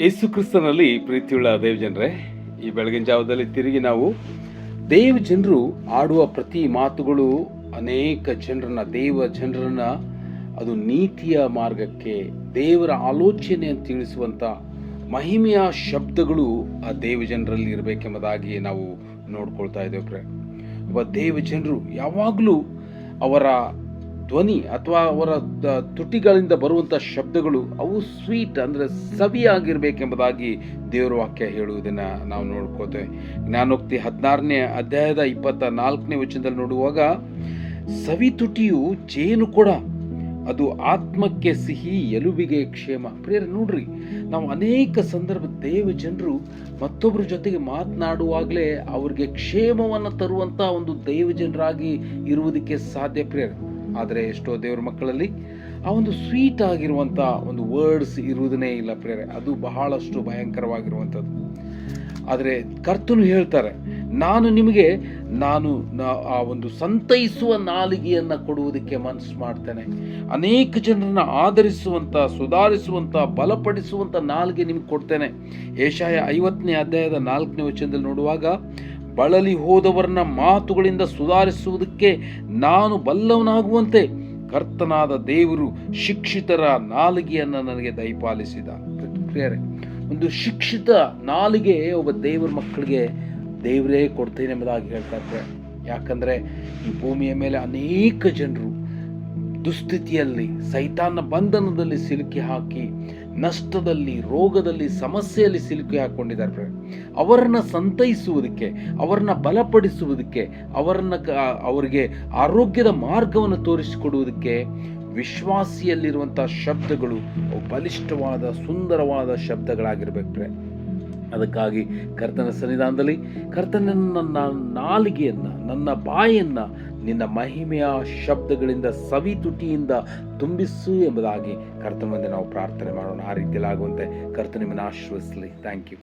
ಯೇಸು ಕ್ರಿಸ್ತನಲ್ಲಿ ಪ್ರೀತಿಯುಳ್ಳ ದೇವಜನರೇ, ಈ ಬೆಳಗಿನ ಜಾವದಲ್ಲಿ ತಿರುಗಿ ನಾವು ಜನರು ಆಡುವ ಪ್ರತಿ ಮಾತುಗಳು ಅನೇಕ ದೇವ ಜನರನ್ನ ಅದು ನೀತಿಯ ಮಾರ್ಗಕ್ಕೆ, ದೇವರ ಆಲೋಚನೆಯನ್ನು ತಿಳಿಸುವಂಥ ಮಹಿಮೆಯ ಶಬ್ದಗಳು ಆ ಜನರಲ್ಲಿ ಇರಬೇಕೆಂಬುದಾಗಿ ನಾವು ನೋಡ್ಕೊಳ್ತಾ ಇದ್ದೇವೆ. ಒಬ್ಬ ಜನರು ಯಾವಾಗಲೂ ಅವರ ಧ್ವನಿ ಅಥವಾ ಅವರ ತುಟಿಗಳಿಂದ ಬರುವಂಥ ಶಬ್ದಗಳು ಅವು ಸ್ವೀಟ್ ಅಂದರೆ ಸವಿಯಾಗಿರ್ಬೇಕೆಂಬುದಾಗಿ ದೇವರ ವಾಕ್ಯ ಹೇಳುವುದನ್ನು ನಾವು ನೋಡ್ಕೋತೇವೆ. ಜ್ಞಾನೋಕ್ತಿ 16ನೇ ಅಧ್ಯಾಯದ 24ನೇ ವಚನದಲ್ಲಿ ನೋಡುವಾಗ, ಸವಿ ತುಟಿಯು ಜೇನು ಕೂಡ, ಅದು ಆತ್ಮಕ್ಕೆ ಸಿಹಿ, ಎಲುಬಿಗೆ ಕ್ಷೇಮ. ಪ್ರಿಯರೇ, ನೋಡ್ರಿ, ನಾವು ಅನೇಕ ಸಂದರ್ಭ ಜನರು ಮತ್ತೊಬ್ಬರ ಜೊತೆಗೆ ಮಾತನಾಡುವಾಗಲೇ ಅವ್ರಿಗೆ ಕ್ಷೇಮವನ್ನು ತರುವಂಥ ಒಂದು ಜನರಾಗಿ ಇರುವುದಕ್ಕೆ ಸಾಧ್ಯ ಪ್ರಿಯರೇ. ಆದರೆ ಎಷ್ಟೋ ದೇವರ ಮಕ್ಕಳಲ್ಲಿ ಆ ಒಂದು ಸ್ವೀಟ್ ಆಗಿರುವಂಥ ಒಂದು ವರ್ಡ್ಸ್ ಇರುವುದನ್ನೇ ಇಲ್ಲ ಪ್ರಿಯರೇ. ಅದು ಬಹಳಷ್ಟು ಭಯಂಕರವಾಗಿರುವಂಥದ್ದು. ಆದರೆ ಕರ್ತನು ಹೇಳ್ತಾರೆ, ನಾನು ನಿಮಗೆ ಆ ಒಂದು ಸಂತೈಸುವ ನಾಲಿಗೆಯನ್ನು ಕೊಡುವುದಕ್ಕೆ ಮನಸ್ಸು ಮಾಡ್ತೇನೆ. ಅನೇಕ ಜನರನ್ನು ಆಧರಿಸುವಂಥ, ಸುಧಾರಿಸುವಂಥ, ಬಲಪಡಿಸುವಂಥ ನಾಲಿಗೆ ನಿಮ್ಗೆ ಕೊಡ್ತೇನೆ. ಯೆಶಾಯ 50ನೇ ಅಧ್ಯಾಯದ 4ನೇ ವಚನದಲ್ಲಿ ನೋಡುವಾಗ, ಬಳಲಿ ಹೋದವರನ್ನ ಮಾತುಗಳಿಂದ ಸುಧಾರಿಸುವುದಕ್ಕೆ ನಾನು ಬಲ್ಲವನಾಗುವಂತೆ ಕರ್ತನಾದ ದೇವರು ಶಿಕ್ಷಿತರ ನಾಲಿಗೆಯನ್ನು ನನಗೆ ದಯಪಾಲಿಸಿದ. ಪ್ರಿಯರೇ, ಒಂದು ಶಿಕ್ಷಿತ ನಾಲಿಗೆ ಒಬ್ಬ ದೇವರ ಮಕ್ಕಳಿಗೆ ದೇವರೇ ಕೊಡ್ತೇನೆ ಎಂಬುದಾಗಿ ಹೇಳ್ತಾರೆ. ಯಾಕಂದರೆ ಈ ಭೂಮಿಯ ಮೇಲೆ ಅನೇಕ ಜನರು ದುಸ್ಥಿತಿಯಲ್ಲಿ, ಸೈತಾನ ಬಂಧನದಲ್ಲಿ ಸಿಲುಕಿ ಹಾಕಿ, ನಷ್ಟದಲ್ಲಿ, ರೋಗದಲ್ಲಿ, ಸಮಸ್ಯೆಯಲ್ಲಿ ಸಿಲುಕಿ ಹಾಕೊಂಡಿದ್ದಾರೆ. ಅವರನ್ನು ಸಂತೈಸುವುದಕ್ಕೆ, ಅವರನ್ನು ಬಲಪಡಿಸುವುದಕ್ಕೆ, ಅವರಿಗೆ ಆರೋಗ್ಯದ ಮಾರ್ಗವನ್ನು ತೋರಿಸಿಕೊಡುವುದಕ್ಕೆ ವಿಶ್ವಾಸಿಯಲ್ಲಿರುವಂಥ ಶಬ್ದಗಳು ಬಲಿಷ್ಠವಾದ, ಸುಂದರವಾದ ಶಬ್ದಗಳಾಗಿರ್ಬೇಕು. ಅದಕ್ಕಾಗಿ ಕರ್ತನ ಸನ್ನಿಧಾನದಲ್ಲಿ ನನ್ನ ನಾಲಿಗೆಯನ್ನು, ನನ್ನ ಬಾಯನ್ನು ನಿನ್ನ ಮಹಿಮೆಯ ಶಬ್ದಗಳಿಂದ, ಸವಿ ತುಟಿಯಿಂದ ತುಂಬಿಸು ಎಂಬುದಾಗಿ ಕರ್ತನ ಮುಂದೆ ನಾವು ಪ್ರಾರ್ಥನೆ ಮಾಡೋಣ. ಆ ರೀತಿಯಲ್ಲಿ ಆಗುವಂತೆ ಕರ್ತನ ನಿಮ್ಮನ್ನು ಆಶೀರ್ವದಿಸಲಿ. Thank you.